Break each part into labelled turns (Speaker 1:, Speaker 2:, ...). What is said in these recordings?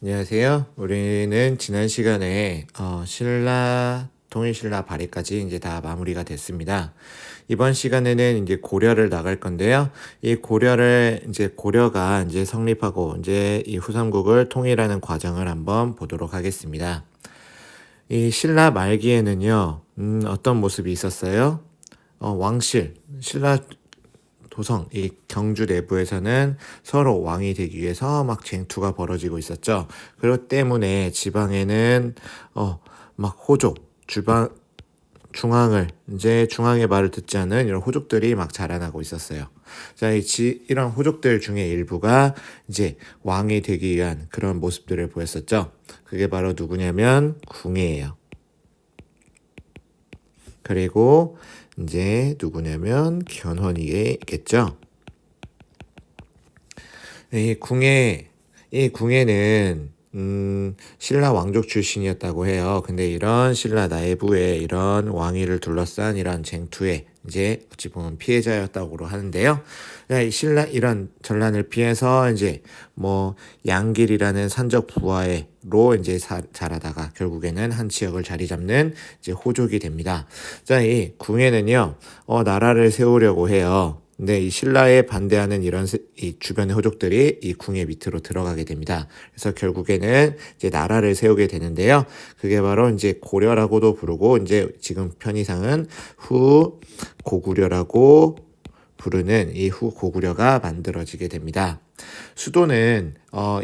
Speaker 1: 안녕하세요. 우리는 지난 시간에 통일신라 발해까지 이제 다 마무리가 됐습니다. 이번 시간에는 이제 고려를 나갈 건데요. 이 고려를 이제 고려가 이제 성립하고 이제 이 후삼국을 통일하는 과정을 한번 보도록 하겠습니다. 이 신라 말기에는요, 어떤 모습이 있었어요? 신라 도성, 이 경주 내부에서는 서로 왕이 되기 위해서 막 쟁투가 벌어지고 있었죠. 그렇기 때문에 지방에는 막 호족, 중앙의 말을 듣지 않은 이런 호족들이 막 자라나고 있었어요. 자, 이런 호족들 중에 일부가 이제 왕이 되기 위한 그런 모습들을 보였었죠. 그게 바로 누구냐면 궁예예요. 그리고 이제 누구냐면 견훤이겠죠. 이 궁예는 신라 왕족 출신이었다고 해요. 근데 이런 신라 내부에 이런 왕위를 둘러싼 이런 쟁투에 이제 어찌 보면 피해자였다고 하는데요. 이 신라 이런 전란을 피해서 이제 뭐 양길이라는 산적 부하로 이제 자라다가 결국에는 한 지역을 자리 잡는 이제 호족이 됩니다. 자, 이 궁예는요, 나라를 세우려고 해요. 근데 이 신라에 반대하는 이 주변의 호족들이 이 궁예 밑으로 들어가게 됩니다. 그래서 결국에는 이제 나라를 세우게 되는데요. 그게 바로 이제 고려라고도 부르고 이제 지금 편의상은 후고구려라고 부르는 이 후고구려가 만들어지게 됩니다. 수도는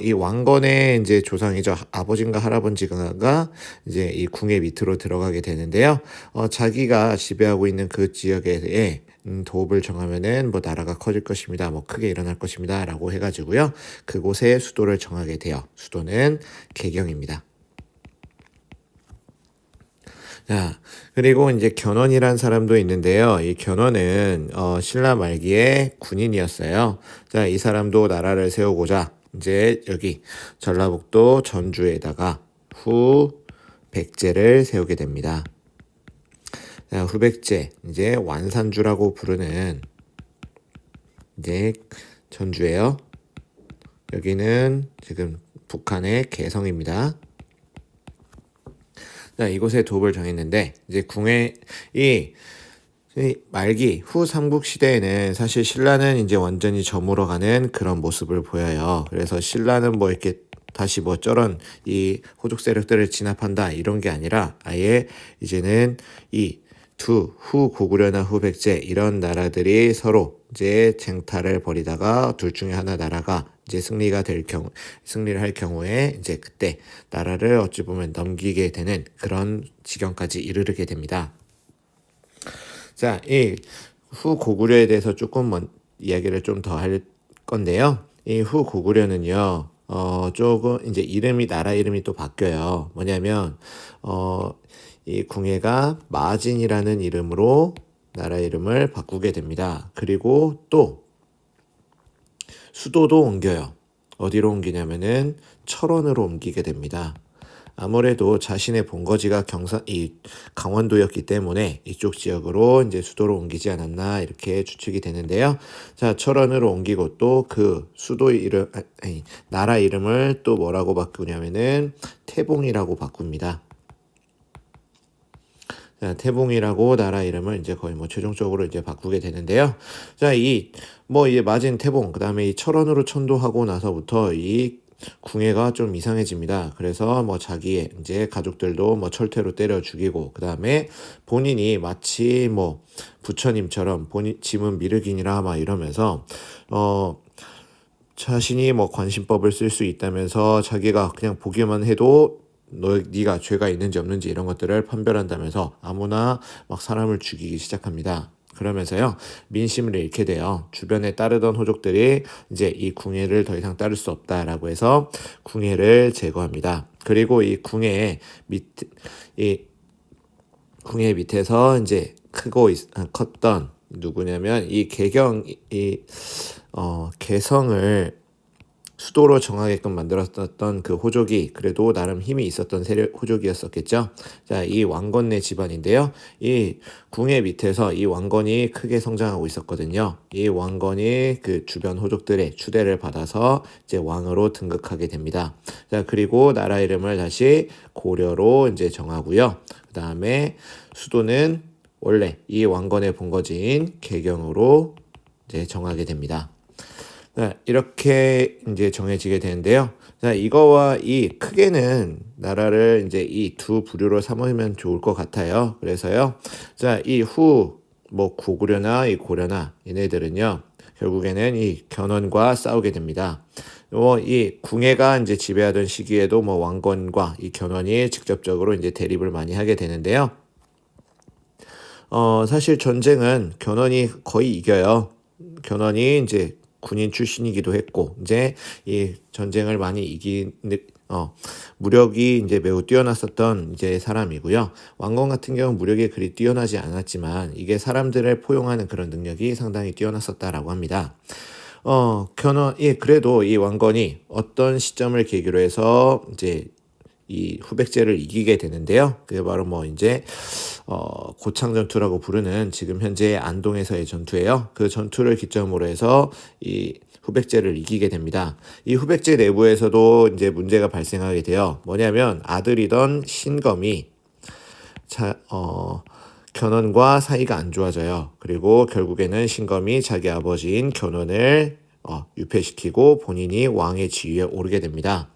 Speaker 1: 이 왕건의 이제 조상이죠. 아버지인가 할아버지가 이제 이 궁예 밑으로 들어가게 되는데요. 자기가 지배하고 있는 그 지역에 도읍을 정하면은 뭐 나라가 커질 것입니다. 뭐 크게 일어날 것입니다. 라고 해가지고요. 그곳에 수도를 정하게 돼요. 수도는 개경입니다. 자, 그리고 이제 견훤이란 사람도 있는데요. 이 견훤은 신라 말기에 군인이었어요. 자, 이 사람도 나라를 세우고자 이제 여기 전라북도 전주에다가 후백제를 세우게 됩니다. 자, 후백제 이제 완산주라고 부르는 이제 전주예요. 여기는 지금 북한의 개성입니다. 자, 이곳에 도읍을 정했는데 이제 이 말기 후 삼국 시대에는 사실 신라는 이제 완전히 저물어가는 그런 모습을 보여요. 그래서 신라는 뭐 이렇게 다시 뭐 저런 이 호족 세력들을 진압한다 이런 게 아니라 아예 이제는 이 후고구려나 후백제 이런 나라들이 서로 이제 쟁탈을 벌이다가 둘 중에 하나 나라가 이제 승리를 할 경우에 이제 그때 나라를 어찌 보면 넘기게 되는 그런 지경까지 이르게 됩니다. 자, 이 후고구려에 대해서 이야기를 좀 더 할 건데요. 이 후고구려는요, 조금 이제 나라 이름이 또 바뀌어요. 뭐냐면, 이 궁예가 마진이라는 이름으로 나라 이름을 바꾸게 됩니다. 그리고 또 수도도 옮겨요. 어디로 옮기냐면은 철원으로 옮기게 됩니다. 아무래도 자신의 본거지가 강원도였기 때문에 이쪽 지역으로 이제 수도로 옮기지 않았나 이렇게 추측이 되는데요. 자, 철원으로 옮기고 또 그 나라 이름을 또 뭐라고 바꾸냐면은 태봉이라고 바꿉니다. 자, 태봉이라고 나라 이름을 이제 거의 뭐 최종적으로 이제 바꾸게 되는데요. 자, 이제 마진 태봉, 그 다음에 이 철원으로 천도하고 나서부터 이 궁예가 좀 이상해집니다. 그래서 뭐 자기의 이제 가족들도 뭐 철퇴로 때려 죽이고, 그 다음에 본인이 마치 뭐 부처님처럼 짐은 미륵이니라 막 이러면서, 자신이 뭐 관심법을 쓸 수 있다면서 자기가 그냥 보기만 해도 네가 죄가 있는지 없는지 이런 것들을 판별한다면서 아무나 막 사람을 죽이기 시작합니다. 그러면서요, 민심을 잃게 돼요. 주변에 따르던 호족들이 이제 이 궁예를 더 이상 따를 수 없다라고 해서 궁예를 제거합니다. 그리고 이 궁예 밑에서 이제 컸던 누구냐면 이 개성을 수도로 정하게끔 만들었던 그 호족이 그래도 나름 힘이 있었던 호족이었었겠죠. 자, 이 왕건네 집안인데요. 이 궁의 밑에서 이 왕건이 크게 성장하고 있었거든요. 이 왕건이 그 주변 호족들의 추대를 받아서 이제 왕으로 등극하게 됩니다. 자, 그리고 나라 이름을 다시 고려로 이제 정하고요. 그 다음에 수도는 원래 이 왕건의 본거지인 개경으로 이제 정하게 됩니다. 자, 이렇게 이제 정해지게 되는데요. 자, 이거와 이 크게는 나라를 이제 이 두 부류로 삼으면 좋을 것 같아요. 그래서요. 자, 이 뭐 고구려나 이 고려나 얘네들은요. 결국에는 이 견훤과 싸우게 됩니다. 이 궁예가 이제 지배하던 시기에도 뭐 왕건과 이 견훤이 직접적으로 이제 대립을 많이 하게 되는데요. 사실 전쟁은 견훤이 거의 이겨요. 견훤이 이제 군인 출신이기도 했고, 이제 이 전쟁을 많이 무력이 이제 매우 뛰어났었던 이제 사람이고요. 왕건 같은 경우는 무력이 그리 뛰어나지 않았지만, 이게 사람들을 포용하는 그런 능력이 상당히 뛰어났었다라고 합니다. 그래도 이 왕건이 어떤 시점을 계기로 해서 이제 이 후백제를 이기게 되는데요. 그게 바로 뭐 이제 고창 전투라고 부르는 지금 현재 안동에서의 전투예요. 그 전투를 기점으로 해서 이 후백제를 이기게 됩니다. 이 후백제 내부에서도 이제 문제가 발생하게 돼요. 뭐냐면 아들이던 신검이 견훤과 사이가 안 좋아져요. 그리고 결국에는 신검이 자기 아버지인 견훤을 유폐시키고 본인이 왕의 지위에 오르게 됩니다.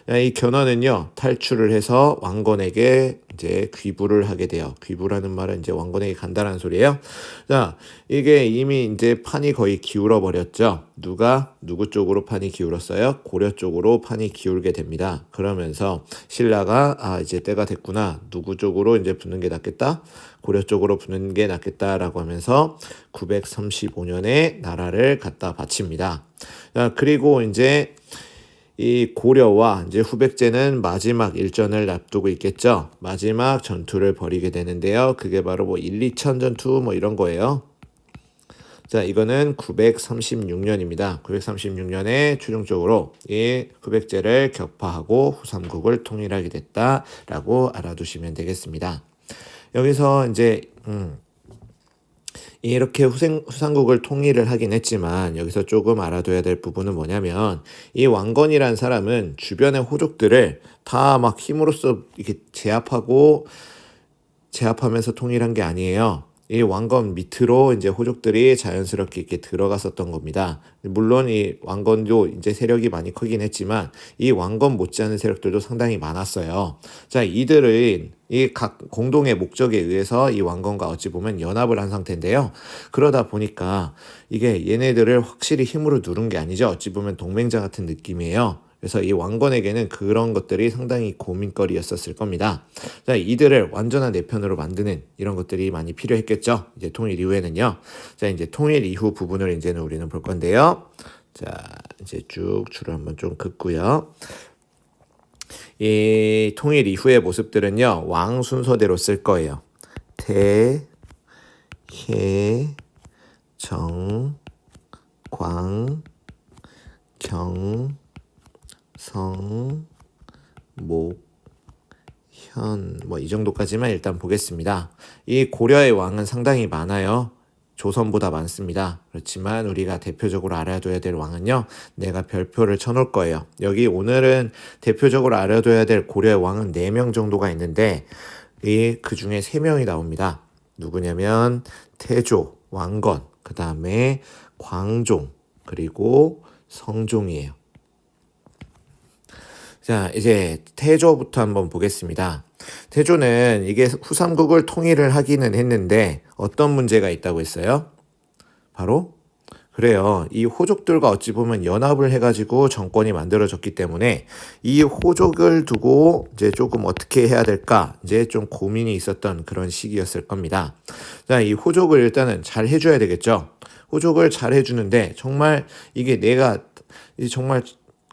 Speaker 1: 이 견훤은요, 탈출을 해서 왕건에게 이제 귀부를 하게 돼요. 귀부라는 말은 이제 왕건에게 간다는 소리예요. 자, 이게 이미 이제 판이 거의 기울어 버렸죠. 누구 쪽으로 판이 기울었어요? 고려 쪽으로 판이 기울게 됩니다. 그러면서 신라가 이제 때가 됐구나. 누구 쪽으로 이제 붙는 게 낫겠다? 고려 쪽으로 붙는 게 낫겠다라고 하면서 935년에 나라를 갖다 바칩니다. 자, 그리고 이제 이 고려와 이제 후백제는 마지막 일전을 앞두고 있겠죠. 마지막 전투를 벌이게 되는데요. 그게 바로 뭐 1, 2천 전투 뭐 이런 거예요. 자, 이거는 936년입니다. 936년에 최종적으로 이 후백제를 격파하고 후삼국을 통일하게 됐다라고 알아두시면 되겠습니다. 여기서 이제 이렇게 후삼국을 통일을 하긴 했지만 여기서 조금 알아둬야 될 부분은 뭐냐면 이 왕건이란 사람은 주변의 호족들을 다 막 힘으로써 이렇게 제압하면서 통일한 게 아니에요. 이 왕건 밑으로 이제 호족들이 자연스럽게 이렇게 들어갔었던 겁니다. 물론 이 왕건도 이제 세력이 많이 크긴 했지만 이 왕건 못지않은 세력들도 상당히 많았어요. 자, 이들은 이 각 공동의 목적에 의해서 이 왕건과 어찌 보면 연합을 한 상태인데요. 그러다 보니까 이게 얘네들을 확실히 힘으로 누른 게 아니죠. 어찌 보면 동맹자 같은 느낌이에요. 그래서 이 왕건에게는 그런 것들이 상당히 고민거리였었을 겁니다. 자, 이들을 완전한 내 편으로 만드는 이런 것들이 많이 필요했겠죠. 이제 통일 이후에는요. 자, 이제 통일 이후 부분을 이제는 우리는 볼 건데요. 자, 이제 쭉 줄을 한번 좀 긋고요. 이 통일 이후의 모습들은요. 왕 순서대로 쓸 거예요. 태, 해, 정, 광, 경, 성, 목, 현, 뭐 이 정도까지만 일단 보겠습니다. 이 고려의 왕은 상당히 많아요. 조선보다 많습니다. 그렇지만 우리가 대표적으로 알아둬야 될 왕은요. 내가 별표를 쳐놓을 거예요. 여기 오늘은 대표적으로 알아둬야 될 고려의 왕은 4명 정도가 있는데 그 중에 3명이 나옵니다. 누구냐면 태조, 왕건, 그 다음에 광종, 그리고 성종이에요. 자, 이제 태조부터 한번 보겠습니다. 태조는 이게 후삼국을 통일을 하기는 했는데 어떤 문제가 있다고 했어요? 바로 그래요. 이 호족들과 어찌 보면 연합을 해가지고 정권이 만들어졌기 때문에 이 호족을 두고 이제 조금 어떻게 해야 될까 이제 좀 고민이 있었던 그런 시기였을 겁니다. 자, 이 호족을 일단은 잘 해줘야 되겠죠. 호족을 잘 해주는데 정말 이게 내가 정말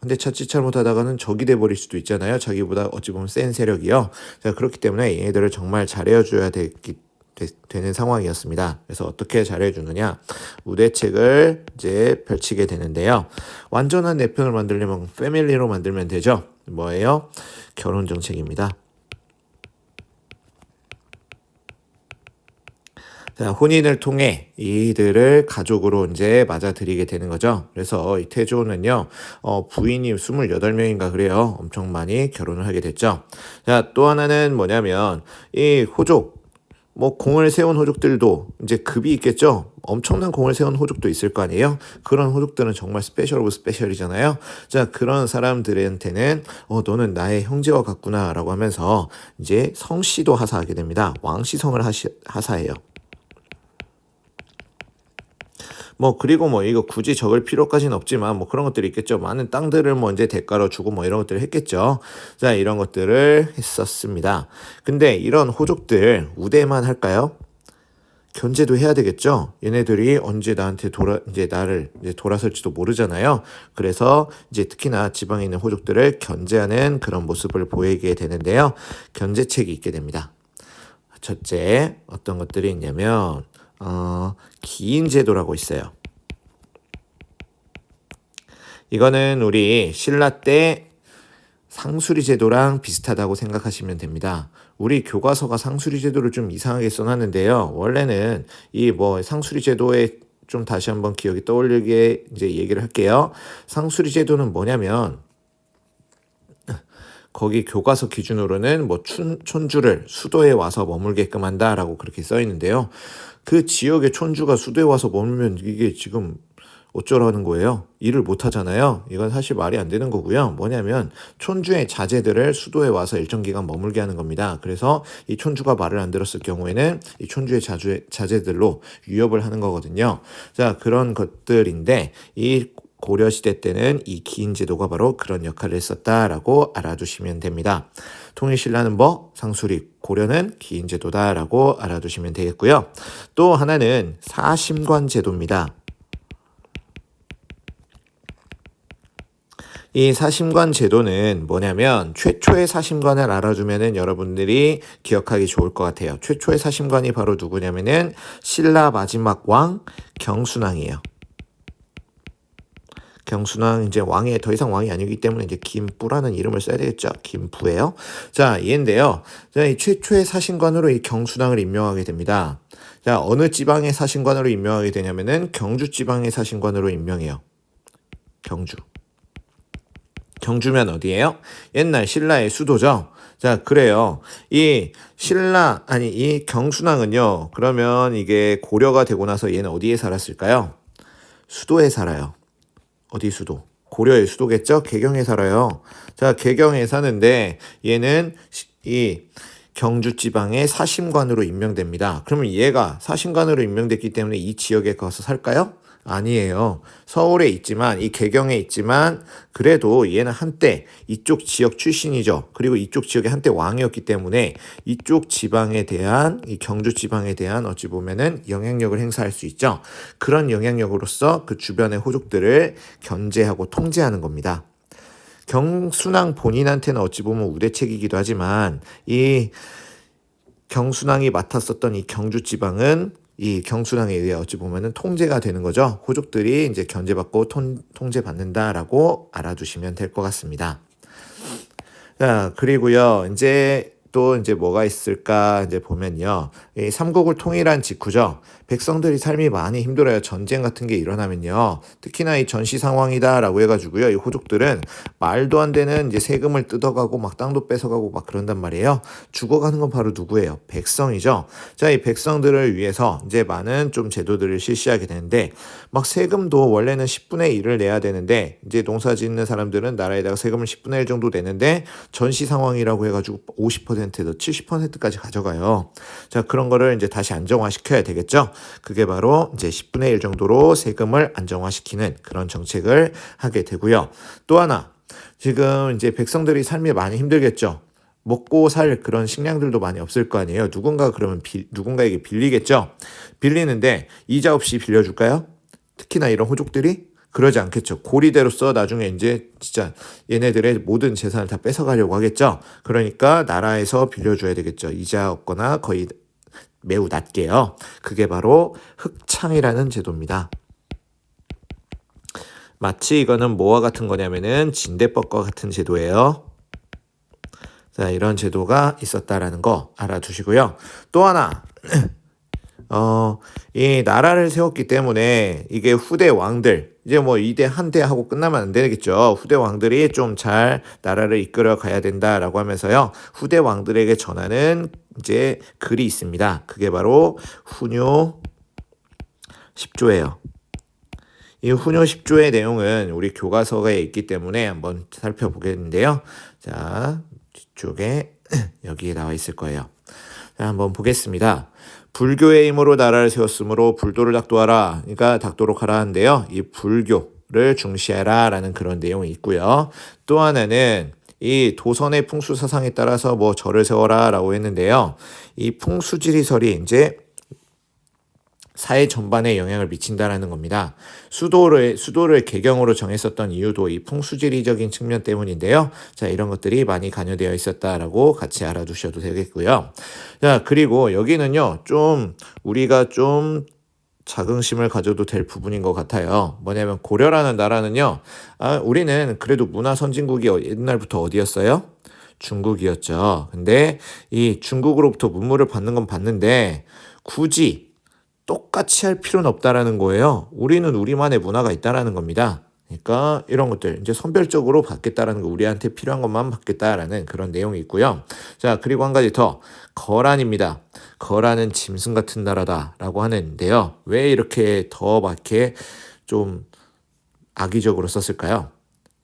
Speaker 1: 근데 자칫 잘못하다가는 적이 돼버릴 수도 있잖아요. 자기보다 어찌 보면 센 세력이요. 자, 그렇기 때문에 얘네들을 정말 잘해줘야 되는 상황이었습니다. 그래서 어떻게 잘해주느냐, 우대책을 이제 펼치게 되는데요. 완전한 내 편을 만들려면 패밀리로 만들면 되죠. 뭐예요? 결혼 정책입니다. 자, 혼인을 통해 이들을 가족으로 이제 맞아들이게 되는 거죠. 그래서 이 태조는요, 부인이 28명인가 그래요. 엄청 많이 결혼을 하게 됐죠. 자, 또 하나는 뭐냐면, 이 호족, 뭐 공을 세운 호족들도 이제 급이 있겠죠. 엄청난 공을 세운 호족도 있을 거 아니에요. 그런 호족들은 정말 스페셜 오브 스페셜이잖아요. 자, 그런 사람들한테는 너는 나의 형제와 같구나라고 하면서 이제 성씨도 하사하게 됩니다. 왕씨성을 하사해요. 뭐 그리고 뭐 이거 굳이 적을 필요까지는 없지만 뭐 그런 것들이 있겠죠. 많은 땅들을 뭐 이제 대가로 주고 뭐 이런 것들을 했겠죠. 자, 이런 것들을 했었습니다. 근데 이런 호족들 우대만 할까요? 견제도 해야 되겠죠. 얘네들이 언제 나한테 나를 돌아설지도 모르잖아요. 그래서 이제 특히나 지방에 있는 호족들을 견제하는 그런 모습을 보이게 되는데요. 견제책이 있게 됩니다. 첫째, 어떤 것들이 있냐면 기인제도라고 있어요. 이거는 우리 신라 때 상수리 제도랑 비슷하다고 생각하시면 됩니다. 우리 교과서가 상수리 제도를 좀 이상하게 써놨는데요. 원래는 이 뭐 상수리 제도에 좀 다시 한번 기억이 떠올리게 이제 얘기를 할게요. 상수리 제도는 뭐냐면 거기 교과서 기준으로는 뭐 촌주를 수도에 와서 머물게끔 한다라고 그렇게 써 있는데요. 그 지역의 촌주가 수도에 와서 머물면 이게 지금 어쩌라는 거예요? 일을 못 하잖아요. 이건 사실 말이 안 되는 거고요. 뭐냐면 촌주의 자제들을 수도에 와서 일정 기간 머물게 하는 겁니다. 그래서 이 촌주가 말을 안 들었을 경우에는 이 촌주의 자제들로 위협을 하는 거거든요. 자, 그런 것들인데 이 고려시대 때는 이 기인제도가 바로 그런 역할을 했었다라고 알아두시면 됩니다. 통일신라는 뭐 상수리, 고려는 기인제도다라고 알아두시면 되겠고요. 또 하나는 사심관제도입니다. 이 사심관 제도는 뭐냐면 최초의 사심관을 알아두면은 여러분들이 기억하기 좋을 것 같아요. 최초의 사심관이 바로 누구냐면은 신라 마지막 왕 경순왕이에요. 경순왕 이제 왕이 더 이상 왕이 아니기 때문에 이제 김부라는 이름을 써야 되겠죠. 김부예요. 자, 얘인데요. 자, 이 최초의 사신관으로 이 경순왕을 임명하게 됩니다. 자, 어느 지방의 사신관으로 임명하게 되냐면은 경주 지방의 사신관으로 임명해요. 경주. 경주면 어디예요? 옛날 신라의 수도죠. 자, 그래요. 이 경순왕은요. 그러면 이게 고려가 되고 나서 얘는 어디에 살았을까요? 수도에 살아요. 어디 수도? 고려의 수도겠죠? 개경에 살아요. 자, 개경에 사는데 얘는 이 경주 지방의 사심관으로 임명됩니다. 그러면 얘가 사심관으로 임명됐기 때문에 이 지역에 가서 살까요? 아니에요. 서울에 있지만 이 개경에 있지만 그래도 얘는 한때 이쪽 지역 출신이죠. 그리고 이쪽 지역에 한때 왕이었기 때문에 이쪽 지방에 대한 이 경주 지방에 대한 어찌 보면은 영향력을 행사할 수 있죠. 그런 영향력으로서 그 주변의 호족들을 견제하고 통제하는 겁니다. 경순왕 본인한테는 어찌 보면 우대책이기도 하지만 이 경순왕이 맡았었던 이 경주 지방은 이 경순왕에 의해 어찌 보면은 통제가 되는 거죠. 호족들이 이제 견제받고 통제받는다라고 알아두시면 될 것 같습니다. 자, 그리고요, 또 뭐가 있을까 이제 보면요. 이 삼국을 통일한 직후죠. 백성들이 삶이 많이 힘들어요. 전쟁 같은 게 일어나면요. 특히나 이 전시 상황이다라고 해가지고요. 이 호족들은 말도 안 되는 이제 세금을 뜯어가고 막 땅도 뺏어가고 막 그런단 말이에요. 죽어가는 건 바로 누구예요? 백성이죠. 자, 이 백성들을 위해서 이제 많은 좀 제도들을 실시하게 되는데 막 세금도 원래는 10분의 1을 내야 되는데 이제 농사 짓는 사람들은 나라에다가 세금을 10분의 1 정도 내는데 전시 상황이라고 해가지고 50%에서 70%까지 가져가요. 자, 그런 거를 이제 다시 안정화시켜야 되겠죠. 그게 바로 이제 10분의 1 정도로 세금을 안정화시키는 그런 정책을 하게 되고요. 또 하나, 지금 이제 백성들이 삶이 많이 힘들겠죠. 먹고 살 그런 식량들도 많이 없을 거 아니에요. 누군가에게 빌리겠죠. 빌리는데 이자 없이 빌려줄까요? 특히나 이런 호족들이 그러지 않겠죠. 고리대로서 나중에 이제 진짜 얘네들의 모든 재산을 다 뺏어가려고 하겠죠. 그러니까 나라에서 빌려줘야 되겠죠. 이자 없거나 거의 매우 낮게요. 그게 바로 흑창이라는 제도입니다. 마치 이거는 뭐와 같은 거냐면은 진대법과 같은 제도예요. 자, 이런 제도가 있었다라는 거 알아두시고요. 또 하나, 이 나라를 세웠기 때문에 이게 후대 왕들, 이제 뭐 이대 한 대 하고 끝나면 안 되겠죠. 후대 왕들이 좀 잘 나라를 이끌어 가야 된다라고 하면서요. 후대 왕들에게 전하는 이제 글이 있습니다. 그게 바로 훈요 10조예요. 이 훈요 10조의 내용은 우리 교과서에 있기 때문에 한번 살펴보겠는데요. 자, 뒤쪽에 여기에 나와 있을 거예요. 자, 한번 보겠습니다. 불교의 힘으로 나라를 세웠으므로 불도를 닥도하라. 그러니까 닥도록 하라 하는데요. 이 불교를 중시하라 라는 그런 내용이 있고요. 또 하나는 이 도선의 풍수 사상에 따라서 뭐 절을 세워라 라고 했는데요. 이 풍수지리설이 이제 사회 전반에 영향을 미친다라는 겁니다. 수도를 개경으로 정했었던 이유도 이 풍수지리적인 측면 때문인데요. 자, 이런 것들이 많이 관여되어 있었다라고 같이 알아두셔도 되겠고요. 자, 그리고 여기는요, 우리가 좀 자긍심을 가져도 될 부분인 것 같아요. 뭐냐면 고려라는 나라는요, 우리는 그래도 문화 선진국이 옛날부터 어디였어요? 중국이었죠. 근데 이 중국으로부터 문물을 받는 건 받는데 굳이 똑같이 할 필요는 없다라는 거예요. 우리는 우리만의 문화가 있다라는 겁니다. 그러니까 이런 것들 이제 선별적으로 받겠다라는 거, 우리한테 필요한 것만 받겠다라는 그런 내용이 있고요. 자, 그리고 한 가지 더, 거란입니다. 거란은 짐승 같은 나라다라고 하는데요. 왜 이렇게 더 막게 좀 악의적으로 썼을까요?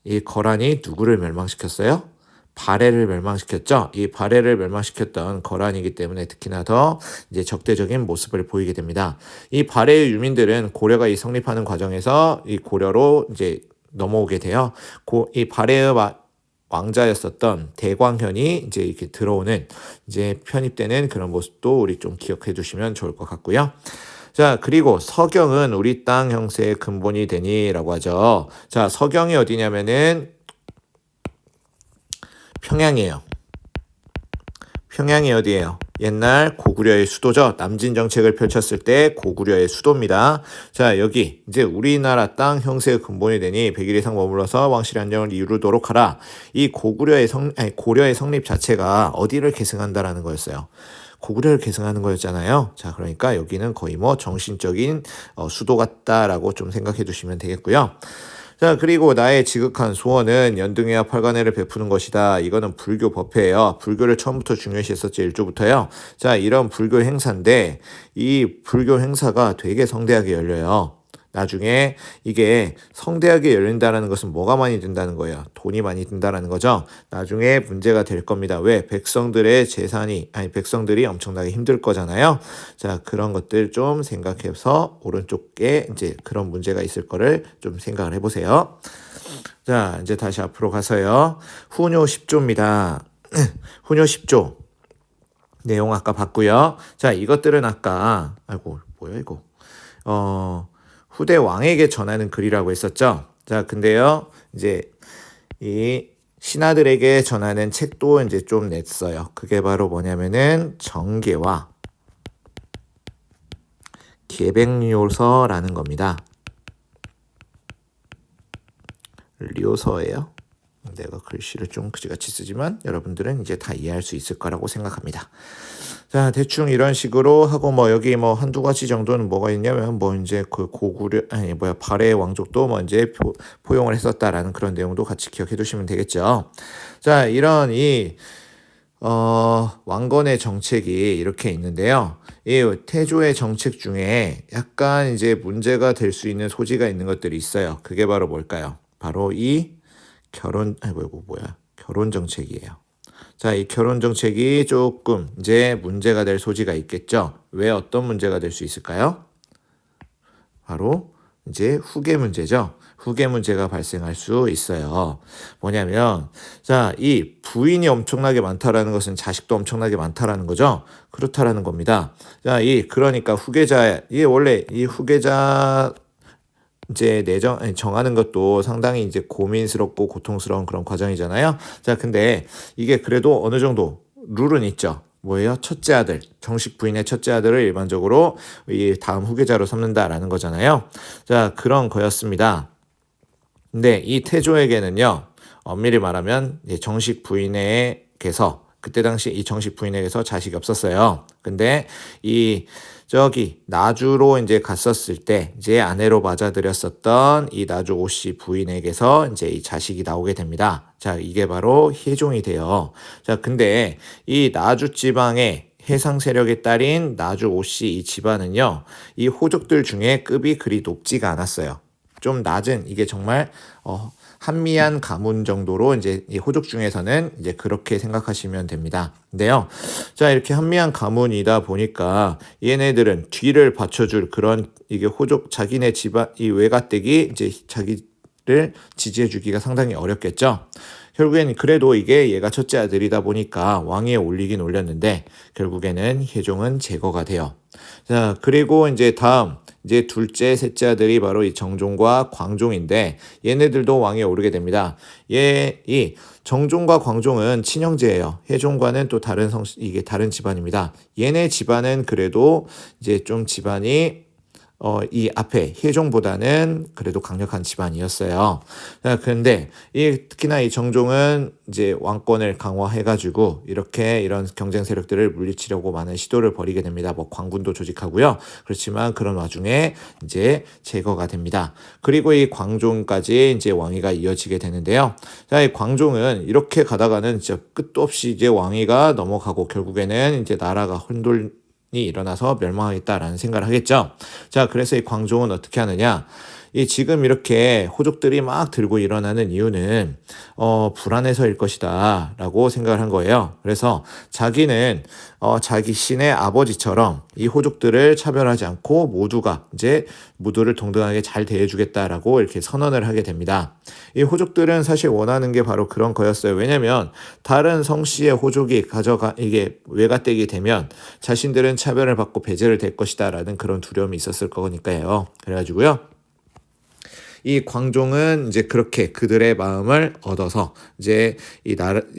Speaker 1: 이 거란이 누구를 멸망시켰어요? 발해를 멸망시켰죠. 이 발해를 멸망시켰던 거란이기 때문에 특히나 더 이제 적대적인 모습을 보이게 됩니다. 이 발해의 유민들은 고려가 이 성립하는 과정에서 이 고려로 이제 넘어오게 돼요. 이 발해의 왕자였었던 대광현이 이제 이렇게 들어오는 이제 편입되는 그런 모습도 우리 좀 기억해 두시면 좋을 것 같고요. 자, 그리고 서경은 우리 땅 형세의 근본이 되니라고 하죠. 자, 서경이 어디냐면은 평양이에요. 평양이 어디예요? 옛날 고구려의 수도죠. 남진 정책을 펼쳤을 때 고구려의 수도입니다. 자, 여기 이제 우리나라 땅 형세의 근본이 되니 100일 이상 머물러서 왕실의 안정을 이루도록 하라. 이 고려의 성립 자체가 어디를 계승한다라는 거였어요. 고구려를 계승하는 거였잖아요. 자, 그러니까 여기는 거의 뭐 정신적인 수도 같다라고 좀 생각해 두시면 되겠고요. 자, 그리고 나의 지극한 소원은 연등회와 팔관회를 베푸는 것이다. 이거는 불교 법회예요. 불교를 처음부터 중요시했었지, 1조부터요. 자, 이런 불교 행사인데 이 불교 행사가 되게 성대하게 열려요. 나중에 이게 성대하게 열린다는 것은 뭐가 많이 든다는 거예요? 돈이 많이 든다는 거죠. 나중에 문제가 될 겁니다. 왜? 백성들의 백성들이 엄청나게 힘들 거잖아요. 자, 그런 것들 좀 생각해서 오른쪽에 이제 그런 문제가 있을 거를 좀 생각을 해보세요. 자, 이제 다시 앞으로 가서요. 훈요 10조입니다. 훈요 10조. 내용 아까 봤고요. 자, 이것들은 아까, 뭐야 이거. 후대 왕에게 전하는 글이라고 했었죠. 자, 근데요, 이제 이 신하들에게 전하는 책도 이제 좀 냈어요. 그게 바로 뭐냐면은 정계와 계백료서라는 겁니다. 료서예요. 내가 글씨를 좀 그지같이 쓰지만 여러분들은 이제 다 이해할 수 있을 거라고 생각합니다. 자, 대충 이런 식으로 하고 뭐 여기 뭐 한두 가지 정도는 뭐가 있냐면 뭐 이제 그 발해 왕족도 뭐 이제 포용을 했었다라는 그런 내용도 같이 기억해 두시면 되겠죠. 자, 이런 왕건의 정책이 이렇게 있는데요. 이 태조의 정책 중에 약간 이제 문제가 될 수 있는 소지가 있는 것들이 있어요. 그게 바로 뭘까요? 바로 이 결혼 정책이에요. 자, 이 결혼 정책이 조금 이제 문제가 될 소지가 있겠죠. 왜 어떤 문제가 될 수 있을까요? 바로 이제 후계 문제죠. 후계 문제가 발생할 수 있어요. 뭐냐면, 자, 이 부인이 엄청나게 많다라는 것은 자식도 엄청나게 많다라는 거죠. 그렇다라는 겁니다. 자, 그러니까 원래 이 후계자 이제 정하는 것도 상당히 이제 고민스럽고 고통스러운 그런 과정이잖아요. 자, 근데 이게 그래도 어느 정도 룰은 있죠. 뭐예요? 첫째 아들, 정식 부인의 첫째 아들을 일반적으로 이 다음 후계자로 삼는다라는 거잖아요. 자, 그런 거였습니다. 근데 이 태조에게는요, 엄밀히 말하면 정식 부인에게서 그때 당시 이 정식 부인에게서 자식이 없었어요. 근데 이 저기 나주로 이제 갔었을 때 이제 아내로 맞아들였었던 이 나주 오씨 부인에게서 이제 이 자식이 나오게 됩니다. 자, 이게 바로 혜종이 돼요. 자, 근데 이 나주 지방의 해상 세력의 딸인 나주 오씨 이 집안은요, 이 호족들 중에 급이 그리 높지가 않았어요. 좀 낮은, 이게 정말 한미한 가문 정도로 이제 이 호족 중에서는 이제 그렇게 생각하시면 됩니다. 근데요, 자, 이렇게 한미한 가문이다 보니까 얘네들은 뒤를 받쳐줄 그런 이게 호족 자기네 집안 이 외가댁이 이제 자기를 지지해주기가 상당히 어렵겠죠. 결국엔 그래도 이게 얘가 첫째 아들이다 보니까 왕위에 올리긴 올렸는데 결국에는 혜종은 제거가 돼요. 자, 그리고 이제 다음 이제 둘째, 셋째 아들이 바로 이 정종과 광종인데 얘네들도 왕위에 오르게 됩니다. 이 정종과 광종은 친형제예요. 혜종과는 또 다른 이게 다른 집안입니다. 얘네 집안은 그래도 이제 좀 집안이 이 앞에 혜종보다는 그래도 강력한 집안이었어요. 그런데 특히나 이 정종은 이제 왕권을 강화해가지고 이렇게 이런 경쟁 세력들을 물리치려고 많은 시도를 벌이게 됩니다. 뭐 광군도 조직하고요. 그렇지만 그런 와중에 이제 제거가 됩니다. 그리고 이 광종까지 이제 왕위가 이어지게 되는데요. 자, 이 광종은 이렇게 가다가는 진짜 끝도 없이 이제 왕위가 넘어가고 결국에는 이제 나라가 혼돈이 일어나서 멸망하겠다라는 생각을 하겠죠. 자, 그래서 이 광종은 어떻게 하느냐? 이 지금 이렇게 호족들이 막 들고 일어나는 이유는 불안해서일 것이다 라고 생각을 한 거예요. 그래서 자기는 자기 신의 아버지처럼 이 호족들을 차별하지 않고 모두를 동등하게 잘 대해주겠다라고 이렇게 선언을 하게 됩니다. 이 호족들은 사실 원하는 게 바로 그런 거였어요. 왜냐면 다른 성씨의 호족이 이게 외가댁이 되면 자신들은 차별을 받고 배제를 될 것이다 라는 그런 두려움이 있었을 거니까요. 그래가지고요, 이 광종은 이제 그렇게 그들의 마음을 얻어서 이제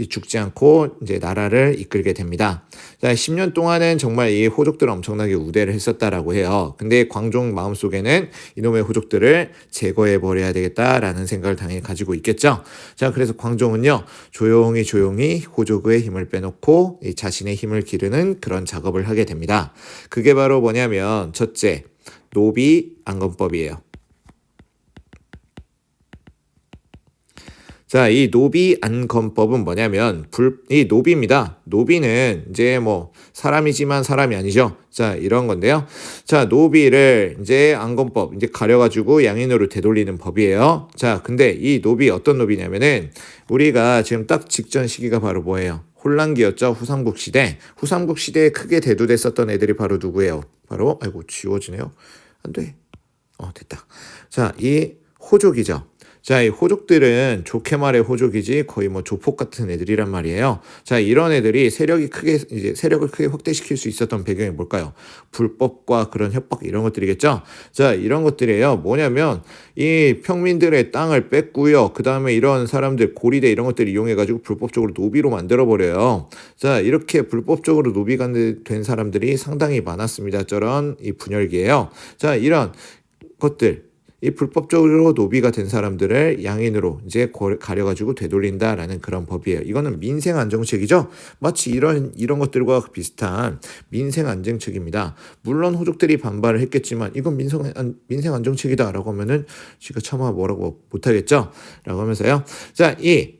Speaker 1: 죽지 않고 이제 나라를 이끌게 됩니다. 자, 10년 동안은 정말 이 호족들을 엄청나게 우대를 했었다라고 해요. 근데 광종 마음속에는 이놈의 호족들을 제거해 버려야 되겠다라는 생각을 당연히 가지고 있겠죠. 자, 그래서 광종은요, 조용히 호족의 힘을 빼놓고 이 자신의 힘을 기르는 그런 작업을 하게 됩니다. 그게 바로 뭐냐면 첫째, 노비 안건법이에요. 자, 이 노비 안건법은 뭐냐면 이 노비입니다. 노비는 이제 뭐 사람이지만 사람이 아니죠. 자, 이런 건데요. 자, 노비를 이제 안건법 이제 가려가지고 양인으로 되돌리는 법이에요. 자, 근데 이 노비 어떤 노비냐면은 우리가 지금 딱 직전 시기가 바로 뭐예요? 혼란기였죠. 후삼국 시대. 후삼국 시대에 크게 대두됐었던 애들이 바로 누구예요? 바로 지워지네요. 안 돼. 됐다. 자, 이 호족이죠. 자, 이 호족들은 좋게 말해 호족이지 거의 뭐 조폭 같은 애들이란 말이에요. 자, 이런 애들이 세력을 크게 확대시킬 수 있었던 배경이 뭘까요? 불법과 그런 협박 이런 것들이겠죠. 자, 이런 것들이에요. 뭐냐면 이 평민들의 땅을 뺏고요. 그 다음에 이런 사람들 고리대 이런 것들을 이용해가지고 불법적으로 노비로 만들어버려요. 자, 이렇게 불법적으로 노비가 된 사람들이 상당히 많았습니다. 저런 이 분열기예요. 자, 이런 것들. 이 불법적으로 노비가 된 사람들을 양인으로 이제 가려가지고 되돌린다라는 그런 법이에요. 이거는 민생 안정책이죠. 마치 이런 것들과 비슷한 민생 안정책입니다. 물론 호족들이 반발을 했겠지만 이건 민생 안정책이다라고 하면은 지가 차마 뭐라고 못하겠죠. 라고 하면서요. 자, 이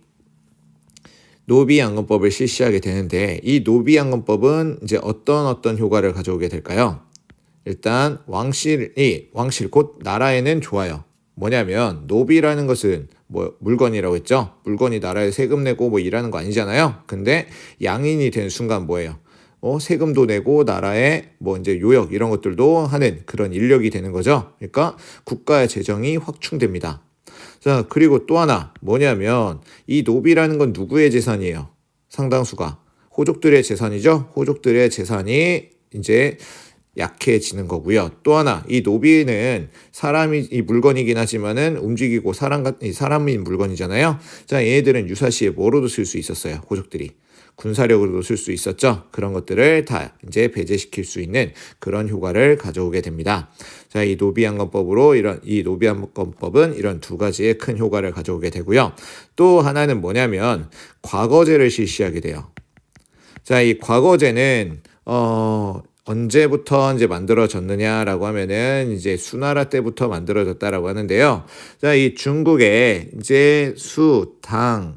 Speaker 1: 노비양건법을 실시하게 되는데 이 노비양건법은 이제 어떤 효과를 가져오게 될까요? 일단 왕실 곧 나라에는 좋아요. 뭐냐면 노비라는 것은 뭐 물건이라고 했죠. 물건이 나라에 세금 내고 뭐 일하는 거 아니잖아요. 근데 양인이 되는 순간 뭐예요? 세금도 내고 나라에 뭐 이제 요역 이런 것들도 하는 그런 인력이 되는 거죠. 그러니까 국가의 재정이 확충됩니다. 자, 그리고 또 하나 뭐냐면 이 노비라는 건 누구의 재산이에요? 상당수가 호족들의 재산이죠. 호족들의 재산이 이제 약해지는 거고요. 또 하나 이 노비는 사람이 이 물건이긴 하지만은 움직이고 사람인 물건이잖아요. 자, 얘네들은 유사시에 뭐로도 쓸 수 있었어요. 호족들이. 군사력으로도 쓸 수 있었죠. 그런 것들을 다 이제 배제시킬 수 있는 그런 효과를 가져오게 됩니다. 자, 이 노비안건법으로 이 노비안건법은 이런 두 가지의 큰 효과를 가져오게 되고요. 또 하나는 뭐냐면 과거제를 실시하게 돼요. 자, 이 과거제는 언제부터 이제 만들어졌느냐라고 하면은 이제 수나라 때부터 만들어졌다라고 하는데요. 자, 이 중국에 이제 수, 당,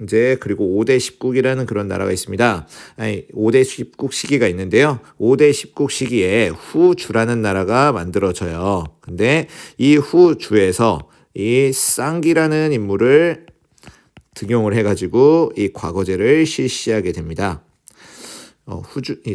Speaker 1: 이제 그리고 5대 10국이라는 그런 나라가 있습니다. 5대 10국 시기가 있는데요. 5대 10국 시기에 후주라는 나라가 만들어져요. 근데 이 후주에서 이 쌍기라는 인물을 등용을 해가지고 이 과거제를 실시하게 됩니다.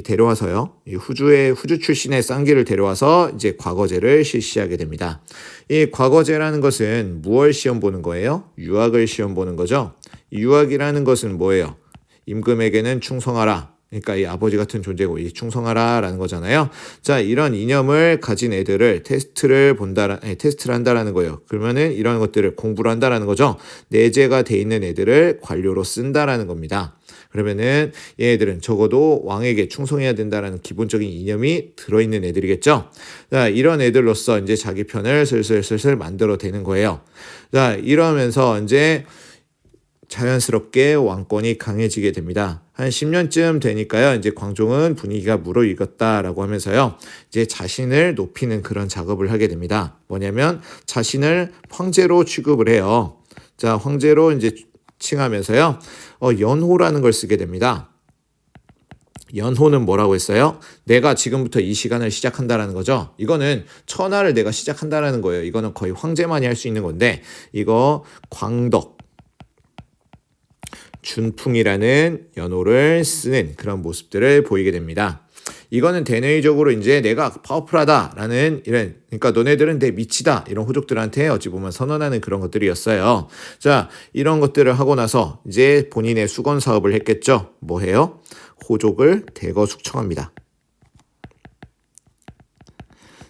Speaker 1: 데려와서요. 후주 출신의 쌍기를 데려와서 이제 과거제를 실시하게 됩니다. 이 과거제라는 것은 무엇을 시험 보는 거예요? 유학을 시험 보는 거죠. 유학이라는 것은 뭐예요? 임금에게는 충성하라. 그러니까 이 아버지 같은 존재고 이 충성하라라는 거잖아요. 자, 이런 이념을 가진 애들을 테스트를 한다라는 거예요. 그러면은 이런 것들을 공부를 한다라는 거죠. 내재가 돼 있는 애들을 관료로 쓴다라는 겁니다. 그러면은 얘네들은 적어도 왕에게 충성해야 된다라는 기본적인 이념이 들어있는 애들이겠죠. 자, 이런 애들로서 이제 자기 편을 슬슬 만들어 되는 거예요. 자, 이러면서 이제 자연스럽게 왕권이 강해지게 됩니다. 한 10년쯤 되니까요. 이제 광종은 분위기가 무르익었다라고 하면서요. 이제 자신을 높이는 그런 작업을 하게 됩니다. 뭐냐면 자신을 황제로 취급을 해요. 자, 황제로 이제 칭하면서요. 연호라는 걸 쓰게 됩니다. 연호는 뭐라고 했어요? 내가 지금부터 이 시간을 시작한다라는 거죠. 이거는 천하를 내가 시작한다라는 거예요. 이거는 거의 황제만이 할 수 있는 건데 이거 광덕, 준풍이라는 연호를 쓰는 그런 모습들을 보이게 됩니다. 이거는 대내적으로 이제 내가 파워풀하다라는 그러니까 너네들은 내 미치다 이런 호족들한테 어찌 보면 선언하는 그런 것들이었어요. 자, 이런 것들을 하고 나서 이제 본인의 수건 사업을 했겠죠. 뭐 해요? 호족을 대거 숙청합니다.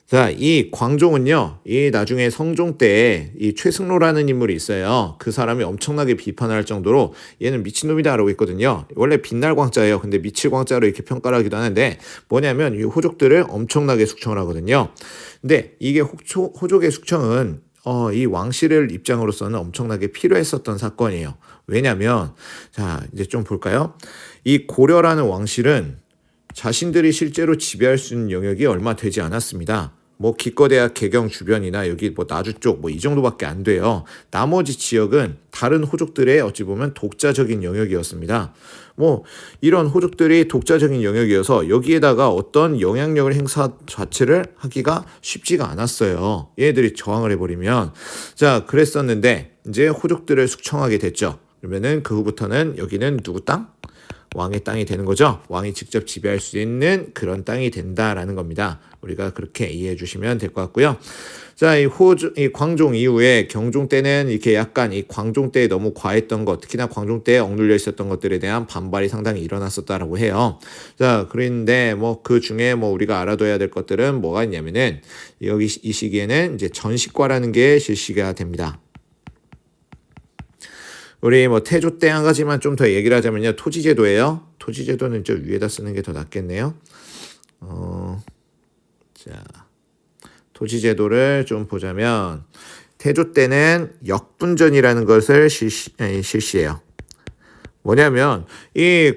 Speaker 1: 자, 이 광종은요, 이 나중에 성종 때에 이 최승로라는 인물이 있어요. 그 사람이 엄청나게 비판을 할 정도로 얘는 미친놈이다라고 했거든요. 원래 빛날 광자예요. 근데 미칠 광자로 이렇게 평가를 하기도 하는데 뭐냐면 이 호족들을 엄청나게 숙청을 하거든요. 근데 이게 호족의 숙청은 이 왕실을 입장으로서는 엄청나게 필요했었던 사건이에요. 왜냐면 자, 이제 좀 볼까요? 이 고려라는 왕실은 자신들이 실제로 지배할 수 있는 영역이 얼마 되지 않았습니다. 뭐 기껏해야 개경 주변이나 여기 뭐 나주 쪽 뭐 이 정도밖에 안 돼요. 나머지 지역은 다른 호족들의 어찌 보면 독자적인 영역이었습니다. 뭐 이런 호족들이 독자적인 영역이어서 여기에다가 어떤 영향력을 행사 자체를 하기가 쉽지가 않았어요. 얘네들이 저항을 해버리면. 자, 그랬었는데 이제 호족들을 숙청하게 됐죠. 그러면은 그 후부터는 여기는 누구 땅? 왕의 땅이 되는 거죠. 왕이 직접 지배할 수 있는 그런 땅이 된다라는 겁니다. 우리가 그렇게 이해해 주시면 될 것 같고요. 자, 이 광종 이후에 경종 때는 이렇게 약간 이 광종 때 너무 과했던 것, 특히나 광종 때 억눌려 있었던 것들에 대한 반발이 상당히 일어났었다라고 해요. 자, 그런데 뭐 그 중에 뭐 우리가 알아둬야 될 것들은 뭐가 있냐면은 여기 이 시기에는 이제 전식과라는 게 실시가 됩니다. 우리 뭐 태조 때 한 가지만 좀 더 얘기를 하자면요. 토지제도예요. 토지제도는 저 위에다 쓰는 게 더 낫겠네요. 자, 토지제도를 좀 보자면 태조 때는 역분전이라는 것을 실시해요. 뭐냐면 이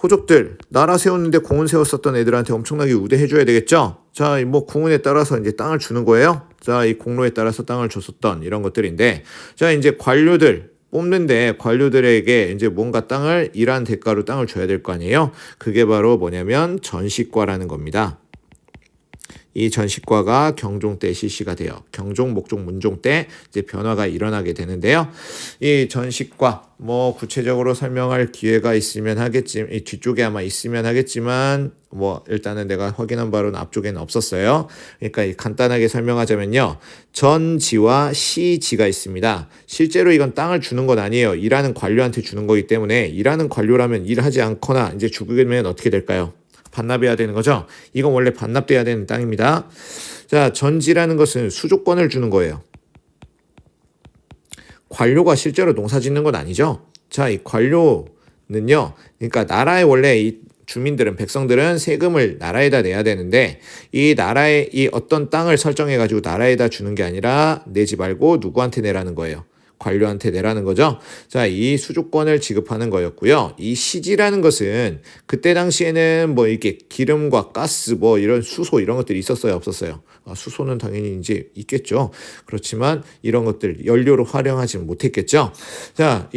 Speaker 1: 호족들 나라 세웠는데 공은 세웠었던 애들한테 엄청나게 우대해줘야 되겠죠. 자, 뭐 공은에 따라서 이제 땅을 주는 거예요. 자, 이 공로에 따라서 땅을 줬었던 이런 것들인데, 자, 이제 관료들 뽑는데 관료들에게 이제 뭔가 땅을 일한 대가로 땅을 줘야 될 거 아니에요. 그게 바로 뭐냐면 전식과라는 겁니다. 이 전식과가 경종 때 실시가 돼요. 경종, 목종, 문종 때 이제 변화가 일어나게 되는데요. 이 전식과 뭐 구체적으로 설명할 기회가 있으면 하겠지만 이 뒤쪽에 아마 있으면 하겠지만 뭐 일단은 내가 확인한 바로는 앞쪽에는 없었어요. 그러니까 간단하게 설명하자면요. 전지와 시지가 있습니다. 실제로 이건 땅을 주는 건 아니에요. 일하는 관료한테 주는 거기 때문에 일하는 관료라면 일하지 않거나 이제 죽으면 어떻게 될까요? 반납해야 되는 거죠. 이건 원래 반납돼야 되는 땅입니다. 자, 전지라는 것은 수조권을 주는 거예요. 관료가 실제로 농사 짓는 건 아니죠. 자, 이 관료는요, 그러니까 나라의 원래 이 주민들은, 백성들은 세금을 나라에다 내야 되는데, 이 나라의 이 어떤 땅을 설정해가지고 나라에다 주는 게 아니라 내지 말고 누구한테 내라는 거예요. 관료한테 내라는 거죠. 자, 이 수조권을 지급하는 거였고요. 이 시지라는 것은 그때 당시에는 뭐 이렇게 기름과 가스 뭐 이런 수소 이런 것들이 있었어요, 없었어요? 수소는 당연히 이제 있겠죠. 그렇지만 이런 것들 연료로 활용하지 못했겠죠. 자,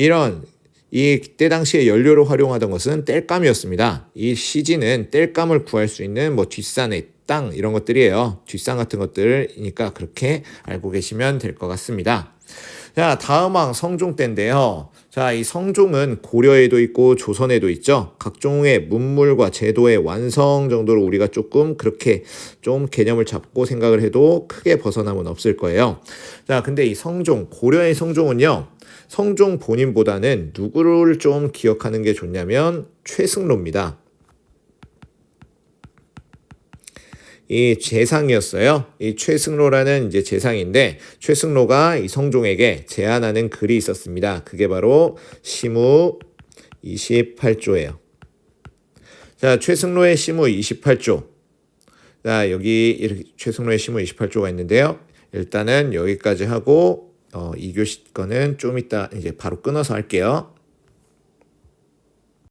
Speaker 1: 이때 당시에 연료로 활용하던 것은 땔감이었습니다. 이 시지는 땔감을 구할 수 있는 뭐 뒷산의 땅 이런 것들이에요. 뒷산 같은 것들이니까 그렇게 알고 계시면 될 것 같습니다. 자, 다음 왕 성종 때인데요. 자, 이 성종은 고려에도 있고 조선에도 있죠. 각종의 문물과 제도의 완성 정도로 우리가 조금 그렇게 좀 개념을 잡고 생각을 해도 크게 벗어남은 없을 거예요. 자, 근데 이 성종, 고려의 성종은요. 성종 본인보다는 누구를 좀 기억하는 게 좋냐면 최승로입니다. 이 재상이었어요. 이 최승로라는 이제 재상인데 최승로가 이 성종에게 제안하는 글이 있었습니다. 그게 바로 시무 28조예요. 자, 최승로의 시무 28조. 자, 여기 이렇게 최승로의 시무 28조가 있는데요. 일단은 여기까지 하고 2교시 거는 좀 이따 이제 바로 끊어서 할게요.